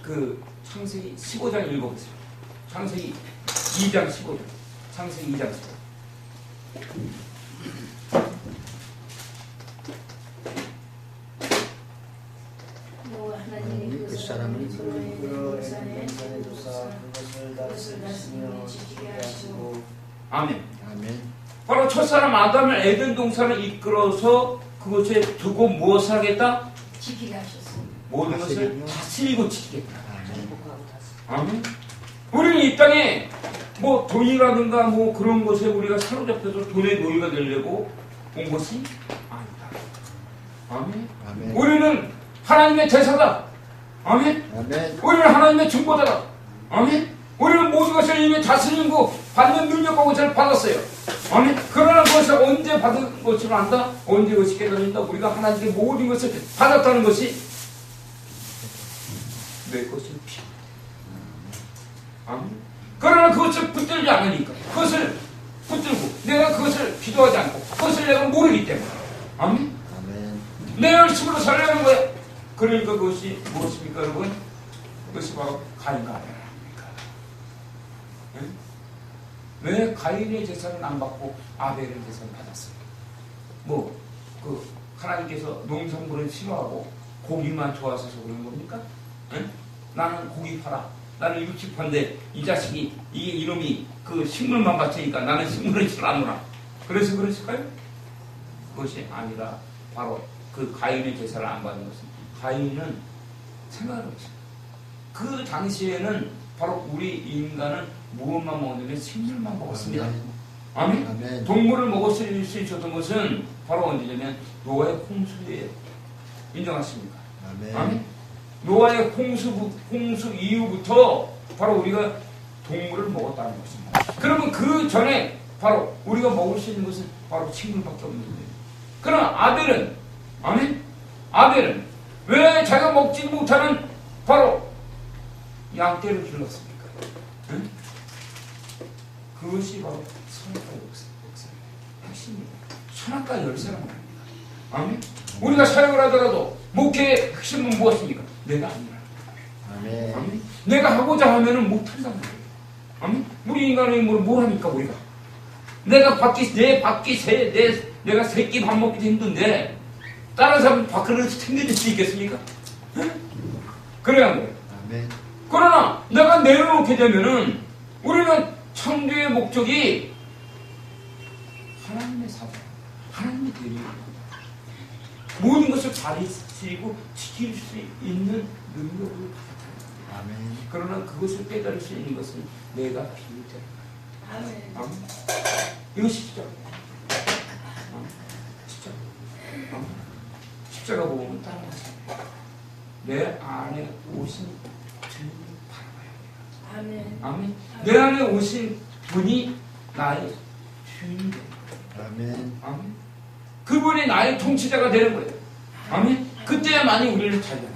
그 창세기 15장 읽어보세요. 창세기 2장 15절. 창세기 2장 15절. 하나님이 그 사람을 부르는 산에 두사 그것을 다스리며 지키게 하시고. 아멘. 아멘. 바로 첫사람 아담을 에덴 동산을 이끌어서 그곳에 두고 무엇을 하겠다? 지키게 하셨습니다. 모든 것을 다스리고 지키겠다. 아멘. 아멘. 우리는 이 땅에 뭐 돈이라든가 뭐 그런 것에 우리가 사로잡혀서 돈의 노예가 되려고 온 것이 아니다. 아멘. 아멘. 우리는 하나님의 제사다. 아멘. 아멘. 우리는 하나님의 중보자다. 아멘. 우리는 모든 것을 이미 다스리고 받는 능력과 것을 받았어요. 아멘. 그러나 그것을 언제 받은 것을 안다? 언제 그것이 깨달은다? 우리가 하나님의 모든 것을 받았다는 것이 내 것을 피. 아멘. 그러나 그것을 붙들지 않으니까 그것을 붙들고 내가 그것을 기도하지 않고 그것을 내가 모르기 때문에 아멘. 아멘. 내 열심으로 살려는 거야. 그러니까 그것이 무엇입니까, 여러분? 그것이 바로 가인과 아벨입니까? 왜 가인의 제사는 안 받고 아벨의 제사를 받았어요? 뭐, 하나님께서 농산물을 싫어하고 고기만 좋아하셔서 그런 겁니까? 응? 나는 고기 팔아. 나는 육식파인데 이 자식이, 이놈이 그 식물만 바치니까 나는 식물을 싫어하노라. 그래서 그러실까요? 그것이 아니라 바로 그 가인의 제사를 안 받는 것은 가인은 생각을 못해요. 그 당시에는 바로 우리 인간은 무엇만 먹었냐면 식물만 먹었습니다. 아멘. 아멘. 동물을 먹을 수 있었던 것은 바로 언제냐면 노아의 홍수에 인정하십니까? 아멘. 아멘. 노아의 홍수 이후부터 바로 우리가 동물을 먹었다는 것입니다. 그러면 그 전에 바로 우리가 먹을 수 있는 것은 바로 식물밖에 없는 거예요. 그러나 아벨은, 아멘? 아벨은 왜 자기가 먹지 못하는 바로 양떼를 길렀습니까? 응? 그것이 바로 선악과 역사의 핵심입니다. 선악과 열쇠란 말입니다. 아멘? 우리가 사역을 하더라도 목회의 핵심은 무엇입니까? 내가 아니라. 아멘. 아멘? 내가 하고자 하면은 못한단 말이에요. 아멘? 우리 인간의 뭘 합니까, 우리가? 내가 내가 새끼 밥 먹기도 힘든데 다른 사람 밥그릇을 챙겨줄 수 있겠습니까? 그래야 하는 거예요. 아멘. 그러나 내가 내려놓게 되면은 우리는 창조의 목적이 하나님의 사자, 하나님의 대리입니다. 모든 것을 다스리고 지킬 수 있는 능력을 받았다. 아멘. 그러나 그것을 깨달을 수 있는 것은 내가 비밀되는 거예요. 아멘. 아멘. 이것이 십자가예요. 십자가. 십자가 보면 따라가세요. 내 안에 오신 주님을 바라봐야 돼요. 아멘. 아멘. 내 안에 오신 분이 나의 주인이 되는 거예요. 아멘. 아멘. 그분이 나의 통치자가 되는 거예요. 아멘. 그때야만이 우리를 자유합니다.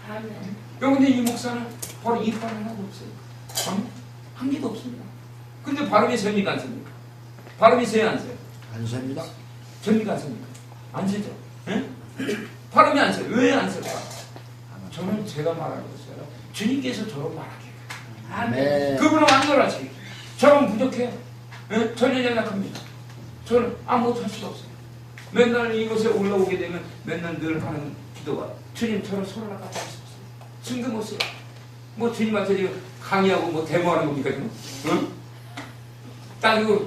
아멘. 그런데 이 목사는 바로 이빨 하나도 없어요. 아멘. 한 개도 없습니다. 근데 발음이 셉니까 안 셉니까? 발음이 세요 안 세요? 안 셉니다. 셉니까 안 셉니까? 안 세죠. 예? 발음이 안 세요. 왜 안 셉니까? 저는 제가 말하는 것이요. 주님께서 저를 말하게 해요. 아멘. 그분은 완전하지. 저는 부족해요. 예? 저는 연약합니다. 저는 아무것도 할 수가 없어요. 맨날 이곳에 올라오게 되면 맨날 늘 하는 기도가 주님 저를 손을 갖다 주십시오. 징금없이 뭐 주님한테 지금 강의하고 뭐 데모하는 겁니까 지금? 응? 딱 이거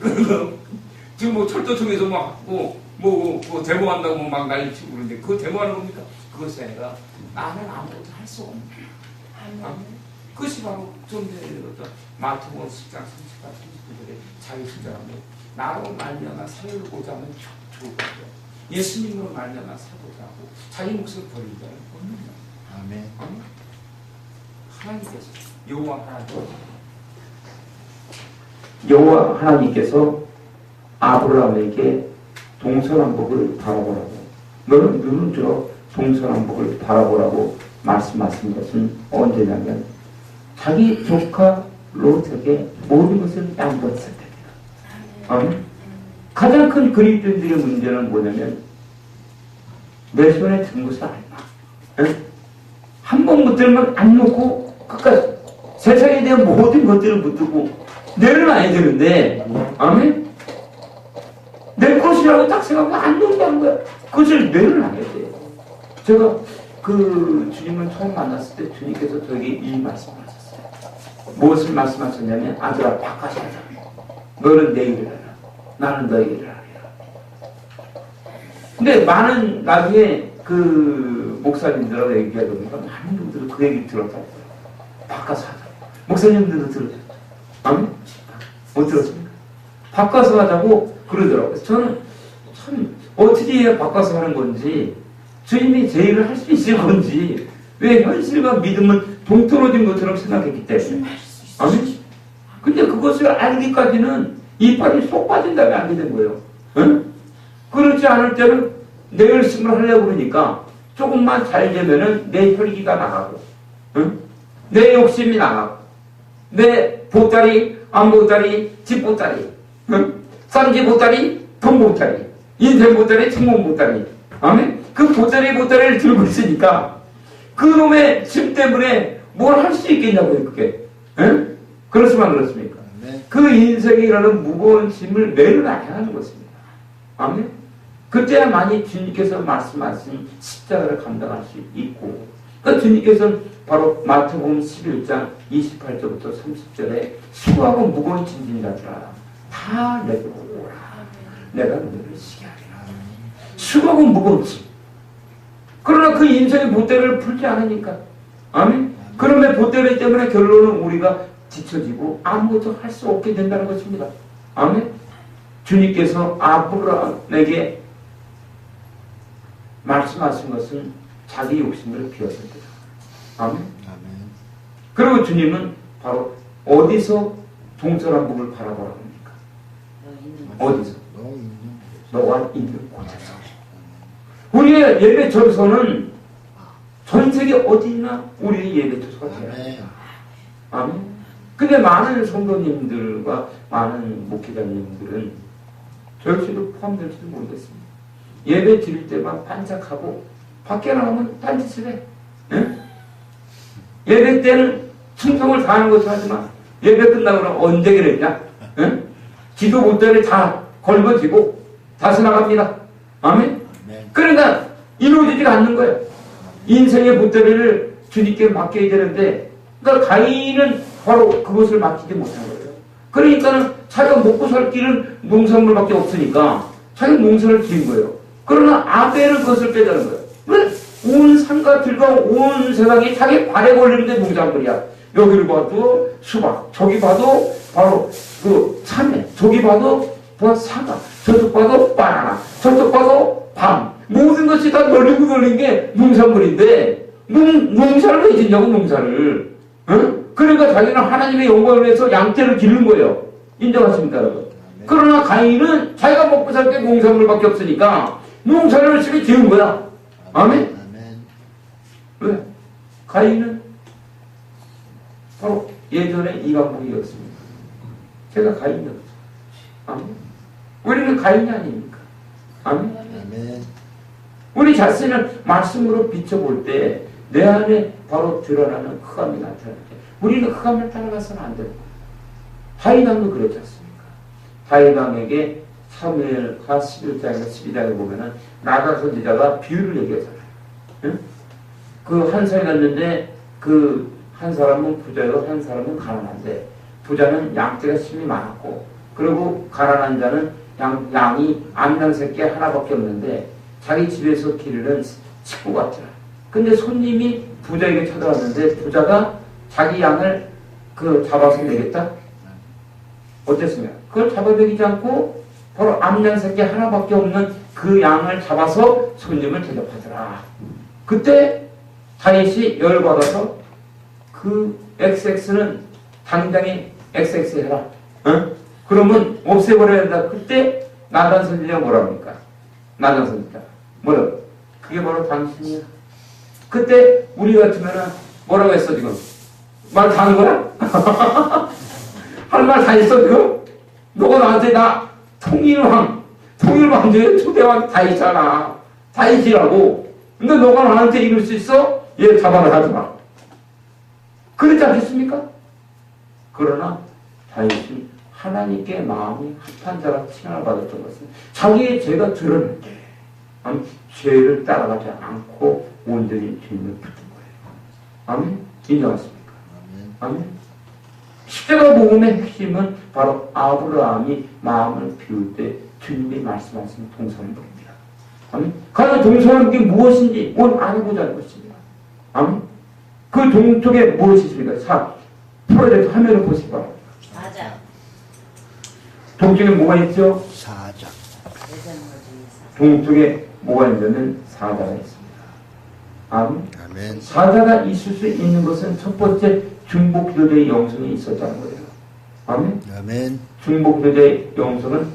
지금 뭐 철도 통해서 뭐 데모한다고 막 난리치고 그러는데 그거 데모하는 겁니까? 그것이 아니라 나는 아무것도 할 수 없는 거야. 아멘. 그것이 바로 좀 전에 어떤 마태복음 10장 30장 39절에 자기 신자라고 나로 말미암아 살고자 하면 죽었고 예수님으로 말미암아 살고자 하고 자기 몫을 버린 자는 없는 거야. 아멘. 아멘. 하나님께서 여호와 하나님께서 아브라함에게 동서남북을 바라보라고 너는 눈을 들어 동서남북을 바라보라고 말씀하신 것은 언제냐면 자기 조카 롯에게 모든 것을 양보했을 때입니다. 아멘. 가장 큰 그리스도인들의 문제는 뭐냐면 내 손에 든 것을 알마. 한 번 못 들면 안 놓고 그러니까 세상에 대한 모든 것들을 붙들고 내려놔야 되는데, 아멘? 내 것이라고 딱 생각하면 안 된다는 거야. 그것을 내려놔야 돼요. 제가 그 주님을 처음 만났을 때 주님께서 저에게 이 말씀을 하셨어요. 무엇을 말씀하셨냐면, 아들아, 바꿔서 하자. 너는 내 일을 해라. 나는 너의 일을 하리라. 근데 많은 나중에 그 목사님들하고 얘기하다 보니까 많은 분들은 그 얘기 들었다고. 바꿔서 하자. 목사님들도 들었죠. 아멘? 못 들었습니까? 바꿔서 하자고 그러더라고요. 그래서 저는 참 어떻게 해야 바꿔서 하는 건지, 주님이 제 일을 할 수 있을 건지, 왜 현실과 믿음은 동떨어진 것처럼 생각했기 때문에. 아멘? 근데 그것을 알기까지는 이빨이 쏙 빠진 다음에 알게 된 거예요. 응? 그렇지 않을 때는 내 열심을 하려고 그러니까 조금만 잘 되면은 내 혈기가 나가고, 응? 내 욕심이 나가고, 내 보따리, 안 보따리, 집 보따리, 응? 싼지 보따리, 돈 보따리, 인생 보따리, 친구 보따리. 아멘? 그 보따리를 들고 있으니까 그 놈의 짐 때문에 뭘 할 수 있겠냐고요, 그게. 응? 그렇지만 그렇습니까? 그 인생이라는 무거운 짐을 내려놔야 하는 것입니다. 아멘? 그때야만이 주님께서 말씀하신 십자가를 감당할 수 있고, 그 주님께서는 바로 마태복음 11장 28절부터 30절에 수고하고 무거운 짐진 자들아 다 내게로 오라. 내가 너희를 쉬게 하리라. 수고하고 무거운 짐. 그러나 그 인생의 보따리를 풀지 않으니까. 아멘? 그러면 보따리 때문에 결론은 우리가 뒤처지고 아무것도 할 수 없게 된다는 것입니다. 아멘? 주님께서 아브라함에게 말씀하신 것은 자기 욕심을 비웠습니다. 아멘? 그리고 주님은 바로 어디서 동서남북을 바라보라고 합니까? 어디서? 너가 있는 곳에서. 우리의 예배 처소는 전 세계 어디나 우리의 예배 처소가 되어야 합니다. 아멘? 근데 많은 성도님들과 많은 목회자님들은 저 역시도 포함될지도 모르겠습니다. 예배 드릴 때만 반짝하고 밖에 나가면 딴짓을 해. 응? 예배 때는 충성을 다하는 것을 하지만 예배 끝나고 나면 언제 그랬냐? 응? 기도 못전에 다 걸거지고 다시 나갑니다. 아멘? 그러니까 이루어지지가 않는 거예요. 인생의 보따리를 주님께 맡겨야 되는데, 그러니까 가인은 바로 그것을 맡기지 못한 거예요. 그러니까는 자기가 먹고 살 길은 농산물밖에 없으니까 자기가 농사를 지은 거예요. 그러나 아벨은 그것을 빼자는 거예요. 왜? 온 산과 들과 온 세상이 자기 발에 걸리는데 농산물이야. 여기를 봐도 수박, 저기 봐도 바로 그 참외, 저기 봐도 뭐 사과, 저쪽 봐도 바나나, 저쪽 봐도 밤. 모든 것이 다 널리고 널린 게 농산물인데 농사를 왜 짓냐고 농사를. 응? 그러니까 자기는 하나님의 영광을 위해서 양떼를 기르는 거예요. 인정하십니까 여러분? 그러나 가인은 자기가 먹고 살 게 농산물밖에 없으니까 농사를 열심히 지은 거야. 아멘? 왜? 가인은 바로 예전에 이방국이었습니다. 제가 가인이었죠. 아멘? 우리는 가인이 아닙니까? 아멘? 우리 자신을 말씀으로 비춰볼 때 내 안에 바로 드러나는 흑암이 나타날 때 우리는 흑암을 따라가서는 안 됩니다. 다윗왕도 그랬지 않습니까? 다윗왕에게 사무엘하 11장에서 12장에 보면은 나단 선지자가 비유를 얘기하잖아요. 응? 그 한 사람이 났는데 그 한 사람은 부자요, 한 사람은 가난한데 부자는 양떼가 심이 많았고, 그리고 가난한 자는 양이 암양 새끼 하나밖에 없는데 자기 집에서 기르는 식구 같더라. 근데 손님이 부자에게 찾아왔는데 부자가 자기 양을 잡아서 내겠다? 어땠습니까? 그걸 잡아먹이지 않고 바로 암양 새끼 하나밖에 없는 그 양을 잡아서 손님을 대접하더라. 그때 다윗이 열받아서 그 XX는 당장에 XX 해라. 어? 그러면 없애버려야 된다. 그때 나단 선지자가 뭐라 합니까? 나단 선지자 뭐라고? 그게 바로 당신이야. 그때 우리 같으면은 뭐라고 했어 지금? 말 다 하는 거야? 할 말 다 했어 지금? 너가 나한테 나 통일왕조의 초대왕 다윗잖아. 다윗이라고. 근데 너가 나한테 이룰 수 있어? 얘 잡아라 하지 마. 그렇지 않겠습니까? 그러나 다윗이 하나님께 마음이 합한 자라 칭함을 받았던 것은 자기의 죄가 드러났게 죄를 따라가지 않고 온전히 주님을 붙은 거예요. 아멘? 인정하십니까? 아멘? 십자가 복음의 핵심은 바로 아브라함이 마음을 비울 때 주님이 말씀하신 동서남북입니다. 아멘? 그 동서남북이 무엇인지 온 알고자 하는 것입니다. 아멘? 그 동쪽에 무엇이 있습니까? 프로젝트 화면을 보시기 바랍니다. 맞아. 동쪽에 뭐가 있죠? 사자. 동쪽에 뭐가 있냐면 사자가 있습니다. 아멘. 아멘. 사자가 있을 수 있는 것은 첫 번째 중보기도자의 영성이 있었다는 거예요. 아멘. 아멘. 중보기도자의 영성은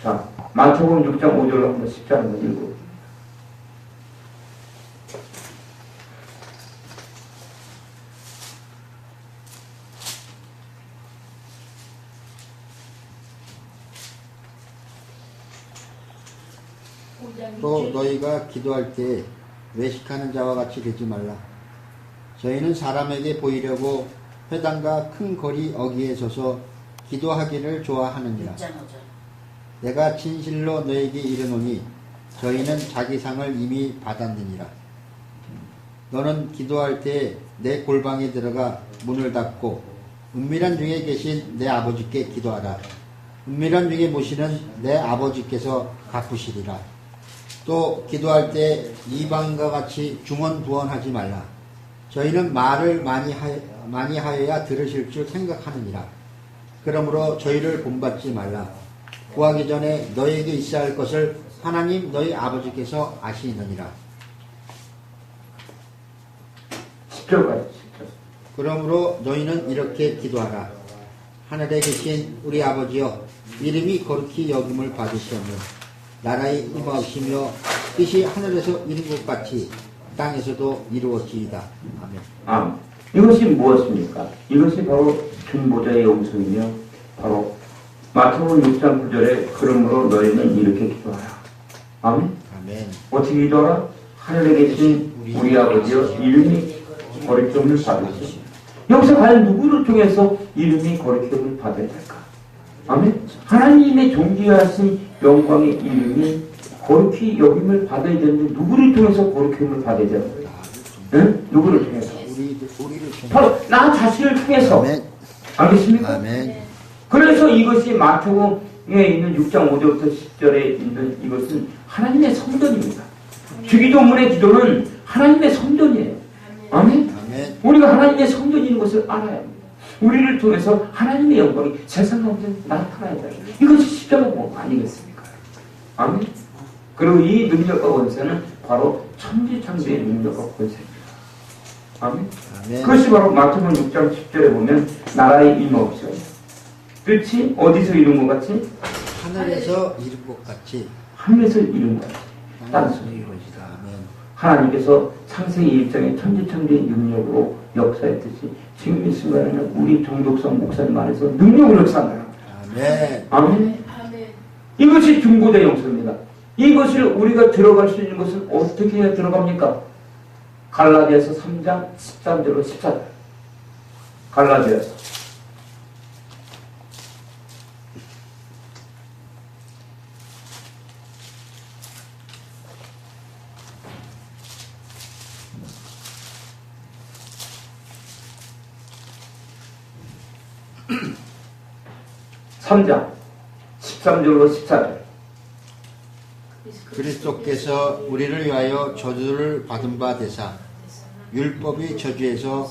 자 마태복음 6장 5절로 한번 쉽지 않은 거 읽어봅니다. 또 너희가 기도할 때 외식하는 자와 같이 되지 말라. 저희는 사람에게 보이려고 회당과 큰 거리 어귀에 서서 기도하기를 좋아하느니라. 내가 진실로 너에게 이르노니 저희는 자기 상을 이미 받았느니라. 너는 기도할 때 내 골방에 들어가 문을 닫고 은밀한 중에 계신 내 아버지께 기도하라. 은밀한 중에 모시는 내 아버지께서 갚으시리라. 또 기도할 때 이방인과 같이 중언부언하지 말라. 저희는 말을 많이 하여야 들으실 줄 생각하느니라. 그러므로 저희를 본받지 말라. 구하기 전에 너에게 있어야 할 것을 하나님 너희 아버지께서 아시느니라. 10절까지. 그러므로 너희는 이렇게 기도하라. 하늘에 계신 우리 아버지여, 이름이 거룩히 여김을 받으시오며 나라의 임하시며 뜻이 하늘에서 이룬 것 같이 땅에서도 이루어지이다. 아멘. 아멘. 이것이 무엇입니까? 이것이 바로 중보자의 영성이며 바로 마태복음 6장 9절에 그러므로 너희는 이렇게 기도하라. 아멘. 아멘. 어떻게 기도하라? 하늘에 계신 우리 아버지여 이름이 거룩함을 받으시오. 여기서 과연 누구를 통해서 이름이 거룩함을 받아야 될까? 아멘. 하나님의 존귀하신 영광의 이름이 거룩히 여김을 받아야 되는데 누구를 통해서 거룩함을 받아야 되는 거예요? 응? 누구를 통해서? 우리를 통해서. 바로 나 자신을 통해서. 아멘. 알겠습니까? 아멘. 그래서 이것이 마태복음에 있는 6장 5절부터 10절에 있는 이것은 하나님의 성전입니다. 주기도문의 기도는 하나님의 성전이에요. 아멘. 아멘. 우리가 하나님의 성전인 것을 알아야 합니다. 우리를 통해서 하나님의 영광이 세상 가운데 나타나야 돼요. 이것이 십자가 복음 아니겠습니까? 아멘. 그리고 이 능력과 권세는 바로 천지창조의 능력과 권세입니다. 아멘. 아멘. 그것이 바로 마태복음 6장 10절에 보면 나라의 임하옵시오. 뜻이 어디서 이룬 것 같이? 하늘에서 이룬 것 같이 하늘에서 이룬 것 같이. 땅에서 이루어지다. 아멘. 하나님께서 창세기 1장의 천지창조의 능력으로 역사했듯이 지금 이 순간에는 우리 정독성 목사님 안에서 능력을 역사한다. 아멘. 아멘. 이것이 중보자 영성입니다. 이것을 우리가 들어갈 수 있는 것은 어떻게 해야 들어갑니까? 갈라디아서 3장 13절로 14절. 갈라디아서. (3장) 13절로 14절. 그리스도께서 우리를 위하여 저주를 받은 바 되사 율법이 저주에서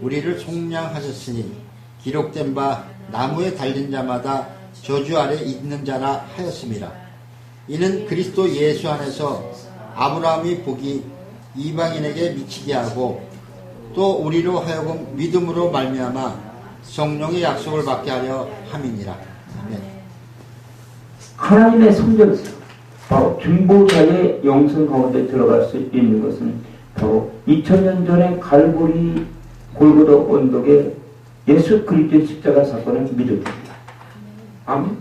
우리를 속량하셨으니 기록된 바 나무에 달린 자마다 저주 아래 있는 자라 하였습니다. 이는 그리스도 예수 안에서 아브라함이 복이 이방인에게 미치게 하고 또 우리로 하여금 믿음으로 말미암아 성령의 약속을 받게 하려 함이니라. 아멘. 하나님의 성전에서 바로 중보자의 영성 가운데 들어갈 수 있는 것은 바로 2000년 전에 갈보리 골고다 언덕에 예수 그리스도의 십자가 사건을 믿어야 됩니다. 아멘.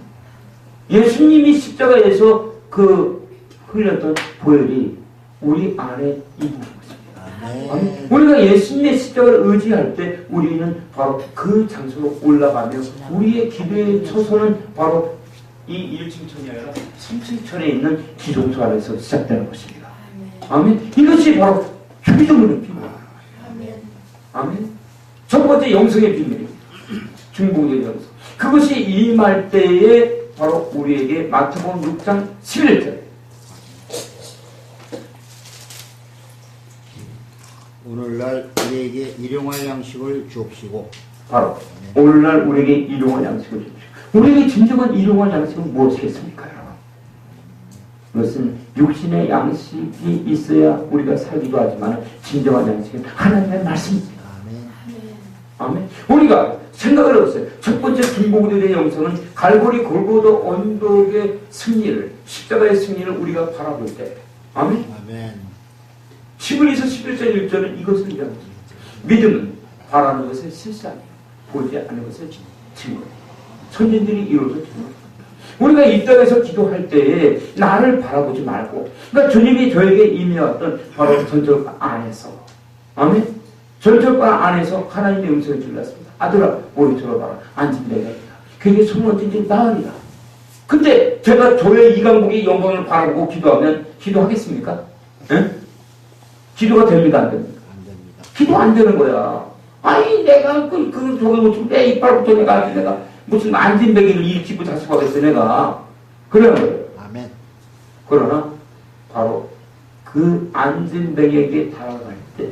예수님이 십자가에서 그 흘렸던 보혈이 우리 안에 있는 것입니다. 아멘. 우리가 예수님의 십자가를 의지할 때 우리는 바로 그 장소로 올라가며 우리의 기도의 초소는 바로 이 1층천이 아니라 3층천에 있는 기도소 안에서 시작되는 것입니다. 아멘. 이것이 바로 주기도문의 비밀입니다. 아멘. 첫 번째 영성의 비밀입니다. 중보의 영성. 그것이 임할 때에 바로 우리에게 마태복음 6장 11절. 오늘날 우리에게 일용할 양식을 주옵시고. 바로 오늘날 우리에게 일용할 양식을 주십시오. 우리에게 진정한 일용할 양식은 무엇이겠습니까, 여러분? 그것은 육신의 양식이 있어야 우리가 살기도 하지만 진정한 양식은 하나님의 말씀입니다. 아멘. 우리가 생각을 해봤어요. 첫 번째 중보기도의 영성은 갈보리 골고다 언덕의 승리를, 십자가의 승리를 우리가 바라볼 때, 아멘. 아멘. 11에서 11절 1절은 이것을 이야기합니다. 믿음은 바라는 것을 실상이에요. 보지 않는 것을 증거. 선진들이 이루어졌습니다. 우리가 이 땅에서 기도할 때에 나를 바라보지 말고, 그러니까 주님이 저에게 임해왔던 바로 전철과 안에서, 아멘. 전철과 안에서 하나님의 음성을 들렸습니다. 아들아, 머리 들어봐라. 앉은 내가 있다. 그게 소문진지 나으리라. 근데 제가 조의 이강복의 영광을 바라보고 기도하면 기도하겠습니까? 응? 기도가 됩니까? 안 됩니까? 안 됩니다. 기도 안 되는 거야. 아니, 내가 저기 무슨 내 이빨부터 내가 무슨 앉은 베개를 일으키고 자수하겠어, 내가. 그러는 거예요. 아멘. 그러나, 바로 그 앉은 베개에게 다가갈 때,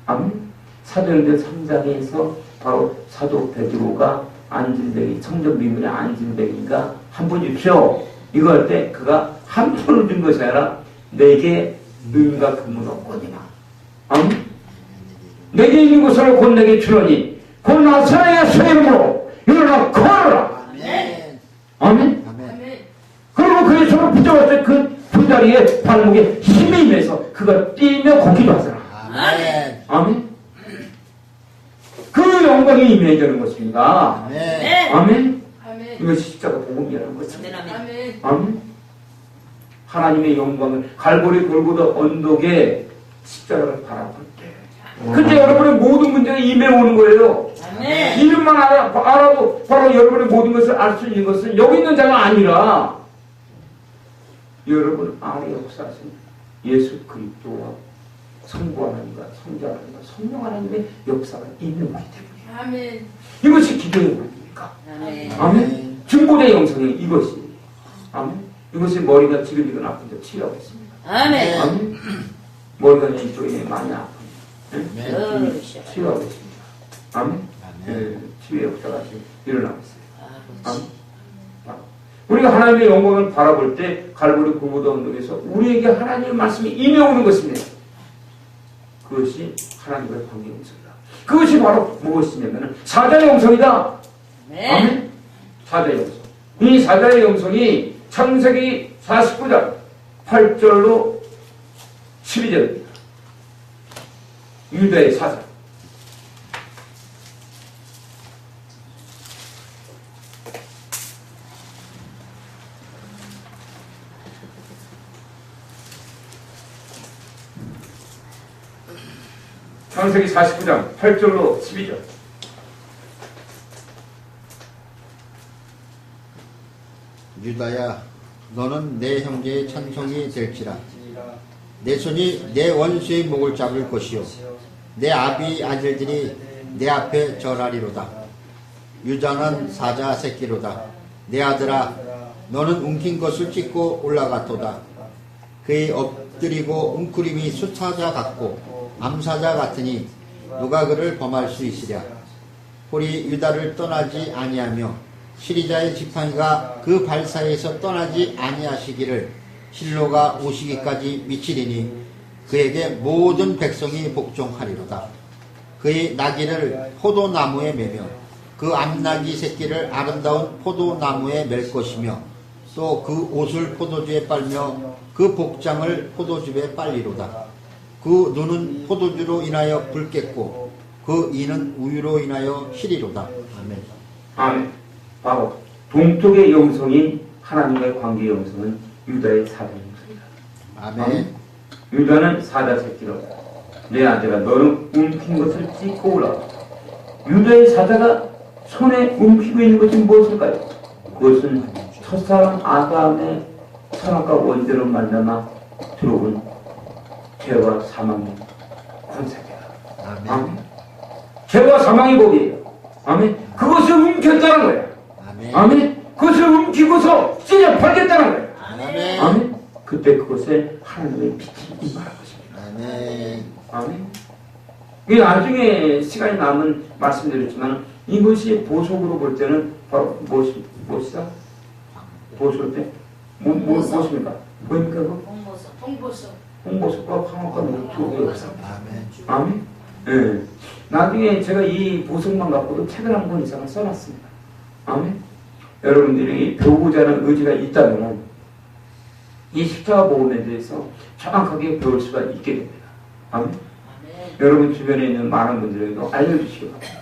아멘. 사도행전 3장에서 바로 사도 베드로가 앉은 베개, 성전 미문에 앉은 베개가 한 번 줍시오. 이거 할 때 그가 한 푼을 준 것이 아니라 내게 은과 금은 없거니와. 아멘. 내게 있는 것을 곧 내게 주노니 곧 나사로의 수 이름으로 일어나 걸어라. 아멘. 아멘. 아멘. 그리고 그의 손을 붙잡았을 그 다리에 발목에 힘이 임해서 그가 뛰며 걷기도 하더라. 아멘. 아멘. 그 영광이 임해지는 것입니다. 아멘. 아멘. 아멘. 이것이 십자가 복음이라는 것입니다. 아멘. 아멘. 하나님의 영광을 갈보리 골고다 언덕에 십자가를 바라볼 때. 근데 여러분의 모든 문제가 임해오는 거예요. 아멘. 이름만 알아도 바로 여러분의 모든 것을 알 수 있는 것은 여기 있는 자가 아니라 여러분 안에 역사하신 예수 그리스도와 성부 하나님과 성자 하나님과 성령 하나님의 역사가 있는 거기 때문에 아멘. 이것이 기도의 문제입니까? 아멘. 아멘. 중보의 영성이 이것이. 아멘. 이것이 머리가 지글지글 아픈데 치료하겠습니다. 아멘. 아멘. 머리가 이쪽에 많이 아픈데 아멘. 치료하겠습니다. 아멘. 아멘. 치유의 역사가 지금 일어나고 있어요. 아멘. 우리가 하나님의 영광을 바라볼 때 갈보리 골고다 언덕에서 우리에게 하나님의 말씀이 임해오는 것입니다. 그것이 하나님과의 관계 영성이다. 그것이 바로 무엇이냐면 사자의 영성이다. 아멘. 사자의 영성. 이 사자의 영성이 창세기 49장 8절로 12절입니다. 유다의 사자. 창세기 49장 8절로 12절. 유다야, 너는 내 형제의 찬송이 될지라. 내 손이 내 원수의 목을 잡을 것이요 내 아비 아들들이 내 앞에 절하리로다. 유다는 사자 새끼로다. 내 아들아, 너는 움킨 것을 찢고 올라갔도다. 그의 엎드리고 웅크림이 수사자 같고 암사자 같으니 누가 그를 범할 수 있으랴. 홀이 유다를 떠나지 아니하며 시리자의 지팡이가 그 발 사이에서 떠나지 아니하시기를 실로가 오시기까지 미치리니 그에게 모든 백성이 복종하리로다. 그의 나귀를 포도나무에 매며 그 암나귀 새끼를 아름다운 포도나무에 맬 것이며 또 그 옷을 포도주에 빨며 그 복장을 포도즙에 빨리로다. 그 눈은 포도주로 인하여 붉겠고 그 이는 우유로 인하여 희리로다. 아멘. 아멘. 바로 동쪽의 영성인 하나님과의 관계의 영성은 유다의 사자 영성이다. 아멘. 유다는 사자 새끼로 내 아들아 너는 움킨 것을 찢고 올라가. 유다의 사자가 손에 움키고 있는 것이 무엇일까요? 그것은 첫사람 아담의 선악과 원죄로 만나마 들어온 죄와 사망의 권세입니다. 아멘. 죄와 사망의 법이에요. 아멘. 그것을 움켰다는 거예요. 아멘. 그것을 움키고서 찢어 버리겠다는 거예요. 아멘. 아멘. 그때 그것에 하나님의 빛이 임하는 것입니다. 아멘. 아멘. 이 나중에 시간이 남은 말씀드렸지만 이것이 보석으로 볼 때는 바로 무엇이다? 보석 때 무엇입니까? 보입니까? 홍보석과 황옥과 두 개가 없습니다. 아멘. 예. 나중에 제가 이 보석만 갖고도 책을 한 권 이상을 써놨습니다. 아멘. 여러분들이 배우고자 하는 의지가 있다면 이 십자가 복음에 대해서 정확하게 배울 수가 있게 됩니다. 아멘. 여러분 주변에 있는 많은 분들에게도 알려주시기 바랍니다.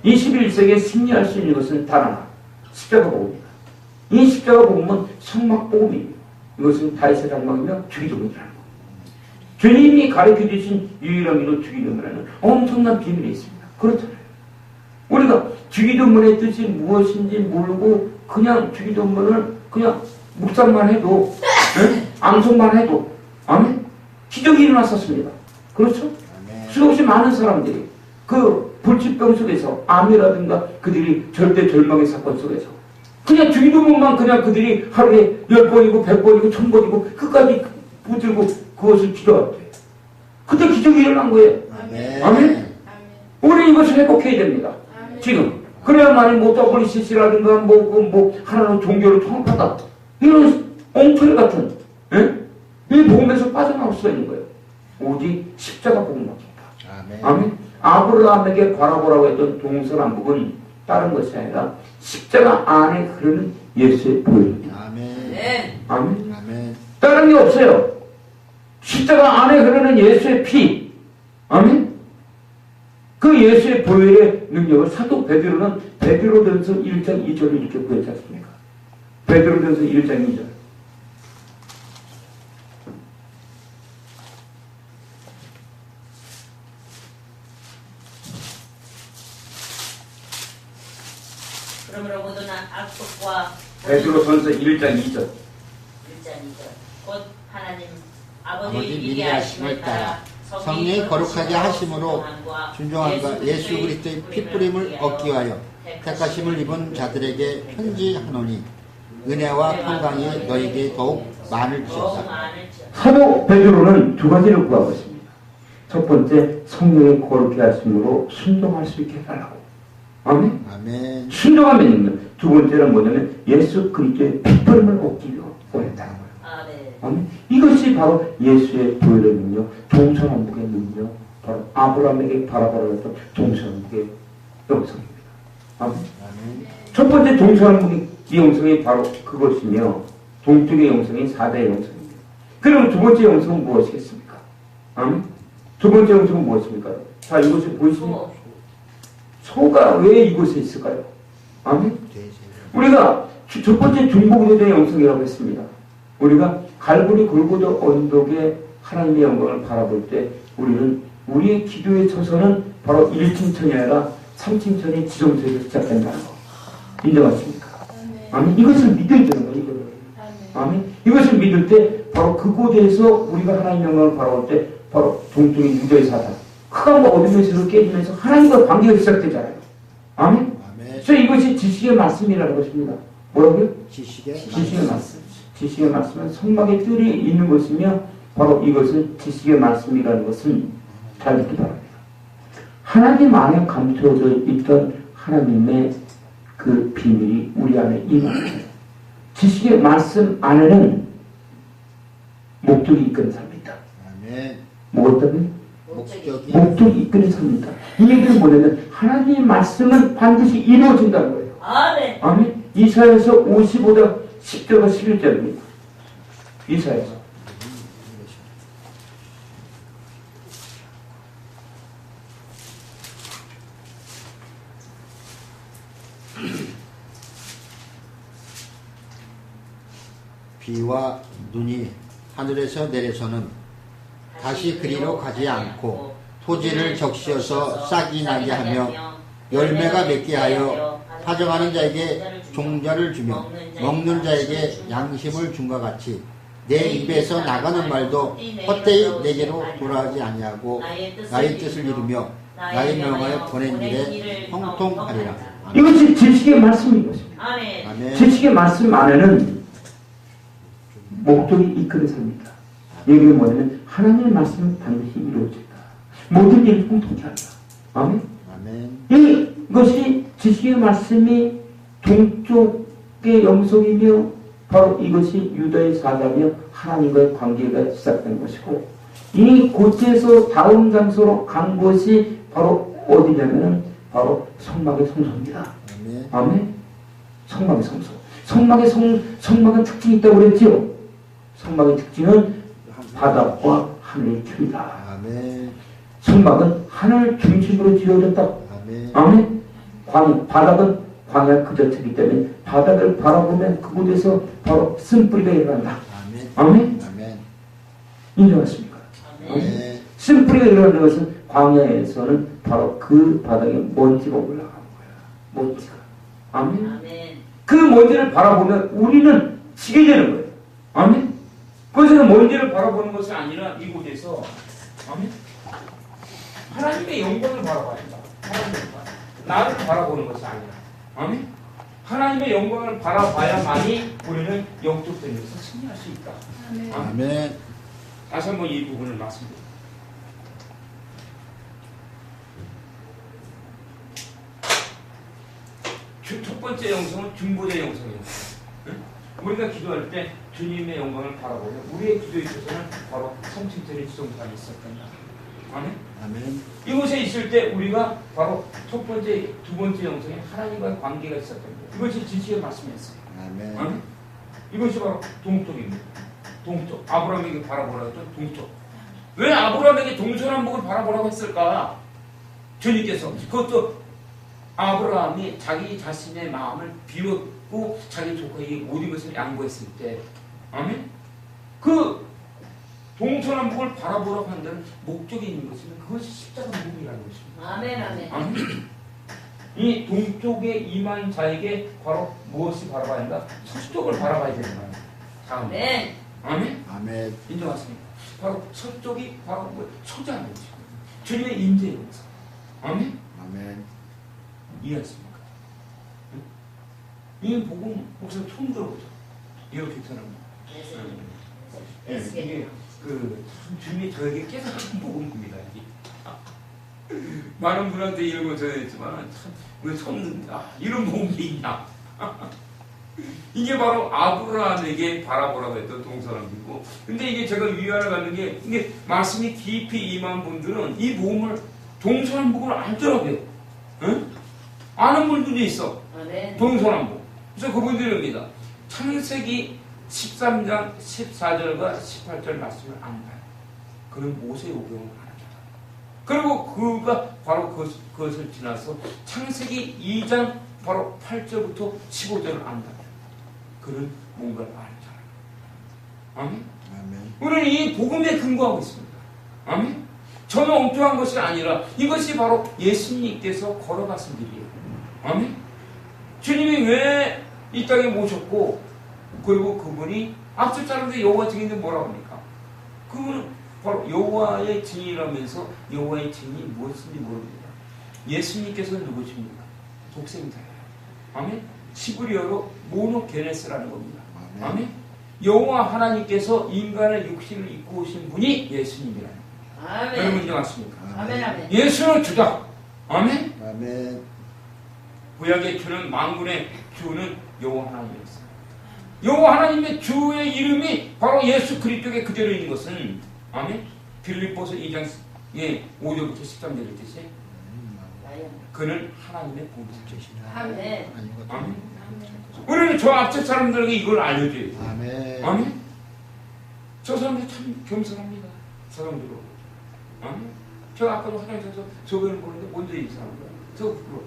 21세기에 승리할 수 있는 것은 단 하나, 십자가 복음입니다. 이 십자가 복음은 성막 복음이에요. 이것은 다윗의 장막이며 주기도문이라는 겁니다. 주님이 가르쳐 주신 유일한 길로 주기도문에는 엄청난 비밀이 있습니다. 그렇잖아요. 우리가 주기도문의 뜻이 무엇인지 모르고 그냥 주기도문을 그냥 묵상만 해도 암송만 해도 아멘? 기적이 일어났었습니다. 그렇죠? 수없이 많은 사람들이 그 불치병 속에서 암이라든가 그들이 절대 절망의 사건 속에서 그냥 주기도문만 그냥 그들이 하루에 10번이고 100번이고 1000번이고 끝까지 붙들고 그것을 기도할 때 그때 기적이 일어난 거예요. 아멘? 우리 이것을 회복해야 됩니다. 지금 그래야만이 뭐 WCC라든가 뭐 하나는 종교를 통합하다 이런 엉터리 같은 이 복음에서 빠져나올 수가 있는 거예요. 오직 십자가 복음입니다. 아멘. 아브라함에게 바라보라고 했던 동서남북은 다른 것이 아니라 십자가 안에 흐르는 예수의 보혈입니다. 아멘. 다른 게 없어요. 십자가 안에 흐르는 예수의 피. 아멘. 그 예수의 보혈의 능력을 사도 베드로는 베드로전서 1장 2절을 이렇게 구했지 않습니까? 베드로전서 1장 2절. 그러므로 모든 악독과 베드로전서 1장 2절. 곧 하나님 아버지 아버지 위대하심을 따라 성령이 거룩하게 하심으로 순종함과 예수 그리스도의 피뿌림을 얻기 위하여 택하심을 입은 자들에게 편지하노니 은혜와 평강이 너에게 더욱 많을지어다. 사도 베드로는 두 가지를 구하고 있습니다. 첫 번째, 성령이 거룩하게 하심으로 순종할 수 있게 해달라고. 아멘. 순종하면 있는. 두 번째는 뭐냐면 예수 그리스도의 피뿌림을 얻기 위해 원했다는 거예요. 아멘. 이것이 바로 예수의 보혈의 능력, 동서남북의 능력, 바로 아브라함에게 바라보라고 했던 동서남북의 영성입니다. 아멘. 첫 번째 동서남북의 영성이 바로 그것이며 동쪽의 영성이 4대의 영성입니다. 그럼 두 번째 영성은 무엇이겠습니까? 아멘. 두 번째 영성은 무엇입니까? 자, 이것을 보이십니까? 소가 왜 이곳에 있을까요? 아멘. 우리가 첫 번째 중보기도의 영성이라고 했습니다. 우리가 갈보리 골고다 언덕에 하나님의 영광을 바라볼 때 우리는 우리의 기도의 처소는 바로 1층천이 아니라 3층천의 지정소에서 시작된다는 거. 인정하십니까? 아멘. 이것을 믿어야 되는 거예요. 이거를. 아멘. 이것을 믿을 때 바로 그곳에서 우리가 하나님의 영광을 바라볼 때 바로 동쪽의 유대의 사단 흑암과 어둠의 세로 깨지면서 하나님과 관계가 시작되잖아요. 아멘. 그래서 이것이 지식의 말씀이라는 것입니다. 뭐라고요? 지식의 말씀. 지식의 말씀은 성막의 뜰이 있는 것이며 바로 이것은 지식의 말씀이라는 것은 잘 듣기 바랍니다. 하나님 안에 감춰져 있던 하나님의 그 비밀이 우리 안에 임합니다. 지식의 말씀 안에는 목적이 이끄는 삶이다. 뭐가 있다고요? 목적이 이끄는 삶이다. 이 얘기는 뭐냐면 하나님의 말씀은 반드시 이루어진다는 거예요. 아멘. 이사야서 55장 10절과 11절입니다. 이사야서. 비와 눈이 하늘에서 내려서는 다시 그리로 가지 않고 토지를 적시어서 싹이 나게 하며 열매가 맺게 하여 파정하는 자에게 종자를 주며 먹는 자에게 양심을 준과 같이 내 입에서 나가는 말도 헛되이 내게로 돌아가지 아니하고 나의 뜻을 이루며 나의 명하여 보낸 일에 형통하리라. 아멘. 이것이 지식의 말씀인 것입니다. 아멘. 지식의 말씀 안에는 목적이 이끌어 삽니다. 여기는 뭐냐면 하나님의 말씀은 반드시 이루어진다. 모든 일을 통통히 한다. 아멘. 아멘. 이것이 지식의 말씀이 동쪽의 영성이며 바로 이것이 유다의 사자며 하나님과의 관계가 시작된 것이고 이 곳에서 다음 장소로 간 것이 바로 어디냐면은 바로 성막의 성소입니다. 아멘. 아멘. 성막의 성소. 성막은 특징이 있다고 그랬죠. 성막의 특징은 바닥과 하늘의 틀이다. 아멘. 성막은 하늘 중심으로 지어졌다. 아멘. 아멘. 바닥은 광야 그 자체이기 때문에 바닥을 바라보면 그곳에서 바로 쓴뿌리가 일어난다. 아멘. 아멘. 아멘. 인정하십니까? 아멘. 쓴뿌리가 일어나는 것은 광야에서는 바로 그 바닥에 먼지가 올라가는 거야. 먼지가. 아멘. 그 먼지를 바라보면 우리는 지게 되는 거예요. 아멘. 그래서 먼지를 바라보는 것이 아니라 이곳에서 아멘. 하나님의 영광을 바라봐야 한다. 하나님의 영광. 나를 바라보는 것이 아니라 아멘. 하나님의 영광을 바라봐야만이 우리는 영적 됨에서 승리할 수 있다. 아멘. 아멘. 다시 한번 이 부분을 말씀드립니다. 첫 번째 영성은 중보의 영성이에요. 응? 우리가 기도할 때 주님의 영광을 바라보면 우리의 기도에 있어서는 바로 성칭전의 지성관이 있었단다. 아멘. 아멘. 이곳에 있을 때 우리가 바로 첫 번째, 두 번째 영성에 하나님과의 관계가 있었던 거예요. 이것이 지식의 말씀이었어요. 아멘. 아멘. 이것이 바로 동쪽입니다. 동쪽. 아브라함에게 바라보라고 했던 동쪽. 왜 아브라함에게 동서남북을 바라보라고 했을까? 주님께서 그것도 아브라함이 자기 자신의 마음을 비웠고 자기 조카에게 모든 것을 양보했을 때 아멘? 그 동서남북을 바라보라고 한다는 목적이 있는 것은 그것이 십자가 무덤이라는 것입니다. 아멘. 아멘. 아멘. 이 동쪽에 임한 자에게 바로 무엇이 바라봐야 한다? 서쪽을 바라봐야 되는 거예요. 다음. 아멘. 아멘? 아멘. 인정하십니까? 바로 서쪽이 바로 뭐 초자는 거죠. 주님의 임재의 영상. 아멘? 아멘. 이해하십니까? 이 복음 목소리 처음 들어보죠. 이렇게 사람. 예, 이게 참 주님이 저에게 깨닫는 복음입니다. 많은 분한테 이런 거 전했지만 참왜 처음 듣는다. 이런 복음이 있냐? 이게 바로 아브라함에게 바라보라고 했던 동서남북이고, 근데 이게 제가 위안을 갖는 게 이게 말씀이 깊이 임한 분들은 이 복음을 동서남북을 알더라고요. 응? 아는 분들이 있어. 아멘. 동서남북. 그래서 그분들입니다. 창세기 13장 14절과 18절 말씀을 안다요. 그는 모세의 오경을 알았다. 그리고 그가 바로 그것을 지나서 창세기 2장 바로 8절부터 15절을 안다. 그는 뭔가를 알잖아. 아멘? 아멘. 우리는 이 복음에 근거하고 있습니다. 아멘? 저는 엉뚱한 것이 아니라 이것이 바로 예수님께서 걸어가신 길이에요. 아멘? 주님이 왜 이 땅에 모셨고, 그리고 그분이 앞서 사람들이 여호와 증인들 뭐라고 합니까? 그분은 바로 여호와의 증인이라면서 여호와의 증인이 무엇인지 모릅니다. 예수님께서는 누구십니까? 독생자예요. 아멘? 시브리어로 모노게네스라는 겁니다. 아멘? 여호와 하나님께서 인간의 육신을 입고 오신 분이 예수님이라는 거예요. 아멘. 여러분 인정하십니까? 아멘. 아멘. 예수는 주다. 아멘? 아멘. 구약의 주는 만군의 주는 여호와 하나님이었어요. 여호와 하나님의 주의 이름이 바로 예수 그리스도에 그대로 있는 것은 아멘? 빌립보서 2장 5절부터 13절을 뜻이 그는 하나님의 공급자시다. 아멘. 아멘. 우리는 저 앞쪽 사람들에게 이걸 알려줘야 돼요. 아멘. 아멘. 저 사람들 참 겸손합니다. 사람들로. 아멘. 저 아까도 화장실에서 저거를 보는데 먼저 이 사람들. 저 부끄러워.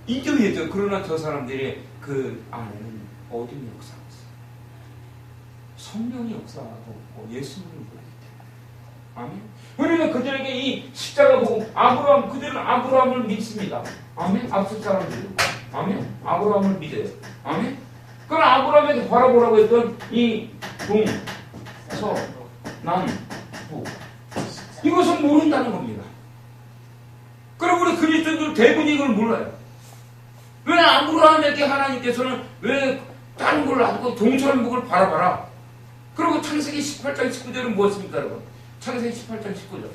인정해줘. 그러나 저 사람들의 그 안에는 어둠의 역사가 있어요. 성령의 역사가 없고 예수님을 보기 때문에. 아멘. 우리는 그들에게 이 십자가 보고 아브라함, 그들은 아브라함을 믿습니다. 아멘. 앞서 사람들이. 아멘. 아브라함을 믿어요. 아멘. 그럼 아브라함에게 바라보라고 했던 이 동, 서, 남, 부. 이것은 모른다는 겁니다. 그럼 우리 그리스도인들 대부분이 이걸 몰라요. 왜 아브라함에게 하나님께서는 왜 다른 걸 놔두고 동서남북을 바라봐라. 그리고 창세기 18장 19절은 무엇입니까, 여러분? 창세기 18장 19절.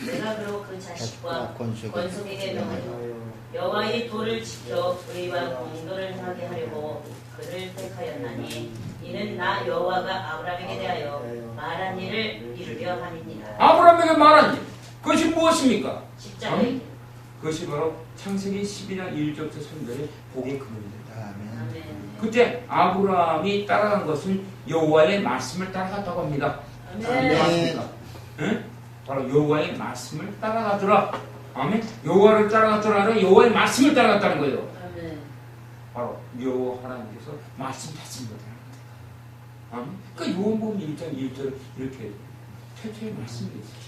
내가 그로 그 자식과 권속에게 명하여 명하여 여호와의 도를 지켜 의와 공도를 하게 하려고 그를 택하였나니 이는 나 여호와가 아브라함에게 대하여 말한 일을 이루려 함이니라. 아브라함에게 말한 일. 그것이 무엇입니까? 십자가의 길. 그것이 바로 창세기 12장 1절부터 3절의 복의 근원입니다. 아멘. 아멘. 그때 아브라함이 따라간 것은 여호와의 말씀을 따라갔다고 합니다. 아멘. 맞습니까? 응? 바로 여호와의 말씀을 따라가더라. 아멘. 여호와를 따라갔더라 아니라 여호와의 말씀을 따라갔다는 거예요. 아멘. 바로 여호와 하나님께서 말씀하신 거다. 아멘. 그러니까 요한복음 1장 1절 이렇게 최초의 말씀이지.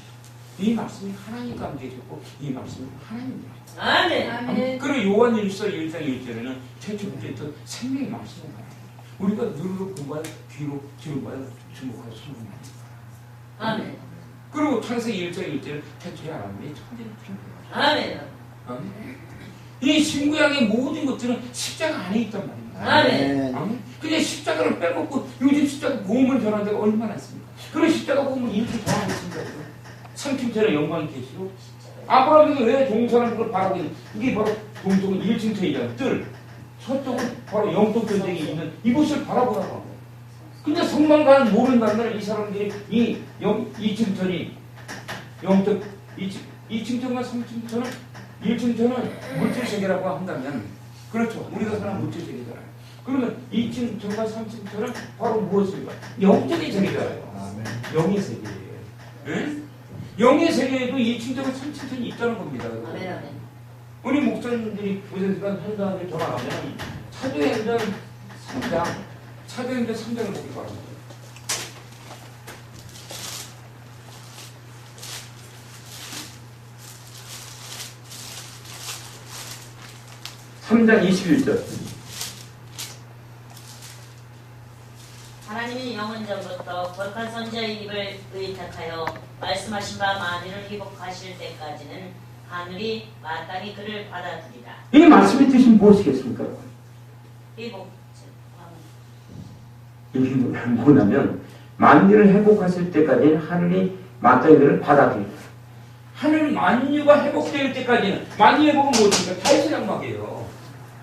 이 말씀이 하나님과 함께 계셨고 이 말씀은 하나님이라. 아멘. 아멘. 그리고 요한일서 1장 1절에는 최초부터 있던 생명의 말씀을 말합니다. 우리가 눈으로 공부하여 귀로 들어봐야 주목하여 소문하는 거야. 아멘. 그리고 창세기 1장 1절은 태초에 하나님의 천지를 핀 거야. 아멘. 아멘. 이 신구약의 모든 것들은 십자가 안에 있단 말입니다. 아멘. 아멘. 근데 십자가를 빼먹고 요즘 십자가 복음을 전하는 데가 얼마나 있습니까? 그런 십자가 복음을 인기 더 안 했습니다. 삼층천의 영광이 계시고 아브라함이 왜 동서남북을 바라고 있는 이게 바로 동쪽은 1층천이잖아요. 뜰. 서쪽은 바로 영적 전쟁이 있는 이곳을 바라보라고 합니다. 근데 성만과는 모른다는 걸 이 사람들이 이 2층천이 영적 2층천과 3층천은 1층천은 물질세계라고 한다면 그렇죠. 우리가 사는 물질세계잖아요. 그러면 2층천과 3층천은 바로 무엇입니까? 영적인 세계잖아요. 아멘. 영의 세계예요. 응? 영의 세계에도 2층천과 3층천이 있다는 겁니다. 아멘. 아멘. 우리 목사님들이 보시니까 현장에 전화하면 사도행전 3장, 사도행전 3장을 보기 바랍니다. 3장 21절. 하나님이 영원전부터 거룩한 선지자의 입을 의탁하여 말씀하신 바 만유를 회복하실 때까지는 하늘이 마땅히 그를 받아들이라. 이 말씀의 뜻이 무엇이겠습니까? 회복. 이게 뭐냐면 만유를 회복하실 때까지는 하늘이 마땅히 그를 받아들이라. 하늘 만유가 회복될 때까지는 만유 회복은 무엇입니까? 다윗의 장막이에요.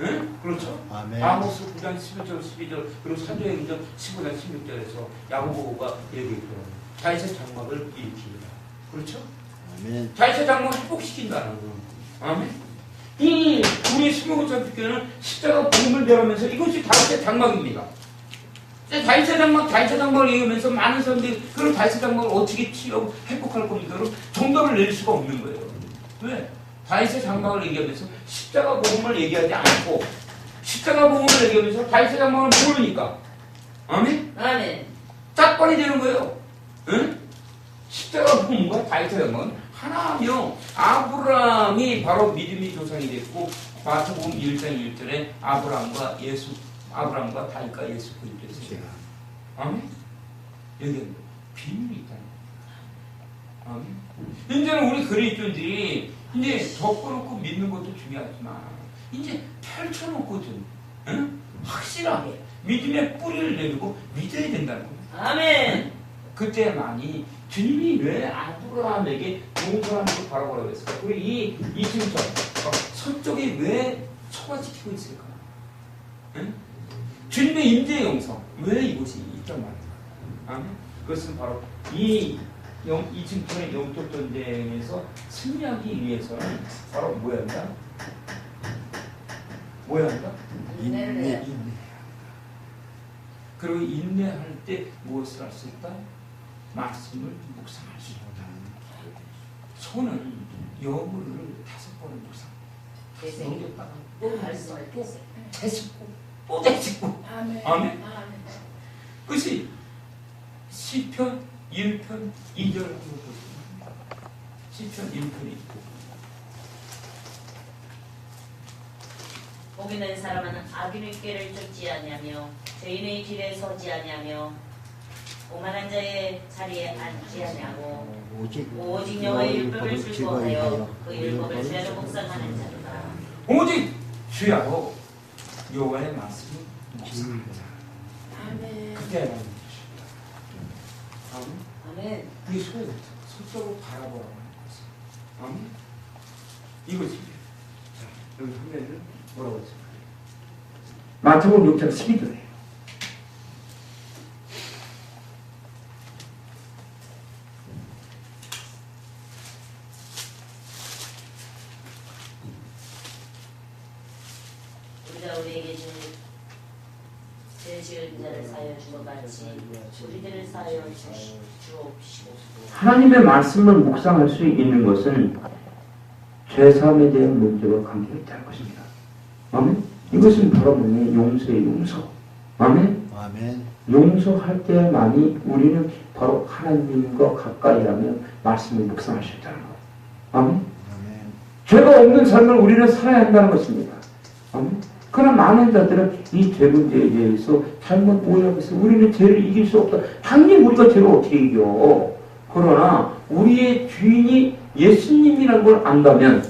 응? 그렇죠? 아멘. 아모스 9장 11절 12절 그리고 사도행전 15장 16절에서 야고보가 얘기했죠. 다윗의 장막을 일으킵니다. 그렇죠? 아멘. 다윗의 장막을 회복시킨다는 거. 아멘. 이 우리 수명고등학교는 십자가 복음을 배우면서 이것이 다윗의 장막입니다. 다윗의 장막을 얘기하면서 많은 사람들이 그런 다윗의 장막을 어떻게 치유하고 회복할 겁니까? 그럼 정답을 낼 수가 없는 거예요. 왜? 다윗의 장막을 얘기하면서 십자가 복음을 얘기하지 않고 십자가 복음을 얘기하면서 다윗의 장막을 모르니까 아멘? 아멘. 짝관이 되는 거예요. 응? 십자가 복음과 다윗의 장막은 하나며 아브라함이 바로 믿음의 조상이 됐고 마태복음 1장 1절에 아브라함과 다윗과 예수 그리스도의 아멘? 여기는 비밀이 있다는 거예요. 아멘? 이제는 우리 그리스도인들이 이제 덮어놓고 믿는 것도 중요하지만 이제 펼쳐놓고 좀 응? 확실하게 믿음의 뿌리를 내리고 믿어야 된다는 겁니다. 아멘. 그때만이 주님이 왜 아브라함에게 동서남북을 바라보라고 했을까? 그리고 이 이층천 서쪽이 왜 초가지키고 있을까? 응? 주님의 임재의 영성 왜 이곳이 있단 말이야? 아멘? 그것은 바로 이층천의 영적 전쟁에서 승리하기 위해서는 바로 뭐야 한다? 인내. 그리고 인내할 때 무엇을 할 수 있다? 말씀을 묵상할 수 있다. 손은 여물을 5번을 묵상. 되새기고 넘겼다가 또 말씀을 또 되짚고 또 되짚고. 아멘. 아멘. 그것이 시편 1편 2절 한번 보시면 시편 1편이 복 있는 사람은 악인의 꾀를 쫓지 아니하며 죄인의 길에 서지 아니하며 오만한 자의 자리에 앉지 아니하고 오직 여호와의 율법을 즐거워하여 그 율법을 주야로 묵상하는 자로다. 오직 주야로 여호와의 말씀을 묵상하는 자. 아멘. 그게 하나님 것입니다. 아멘. 아멘. 그게 소적으로 바라보라고 하는 것이. 아멘. 이것입니다. 자, 여기 화면을 뭐라고 했습니까? 마태복음 6장 12절에 우리가 우리에게 죄 지은 자를 사하여 주어같이 우리들을 사하여 주옵시고. 하나님의 말씀을 묵상할 수 있는 것은 죄사함에 대한 문제와 관계가 있다는 것입니다. 아멘. 이것은 바로 뭐냐? 용서의 용서. 아멘. 아멘. 용서할 때만이 우리는 바로 하나님과 가까이라며 말씀을 묵상할 수 있다는 것. 아멘. 아멘. 죄가 없는 삶을 우리는 살아야 한다는 것입니다. 아멘. 그러나 많은 자들은 이 죄 문제에 대해서 잘못 오해하고 있어요. 우리는 죄를 이길 수 없다. 당연히 우리가 죄를 어떻게 이겨. 그러나 우리의 주인이 예수님이라는 걸 안다면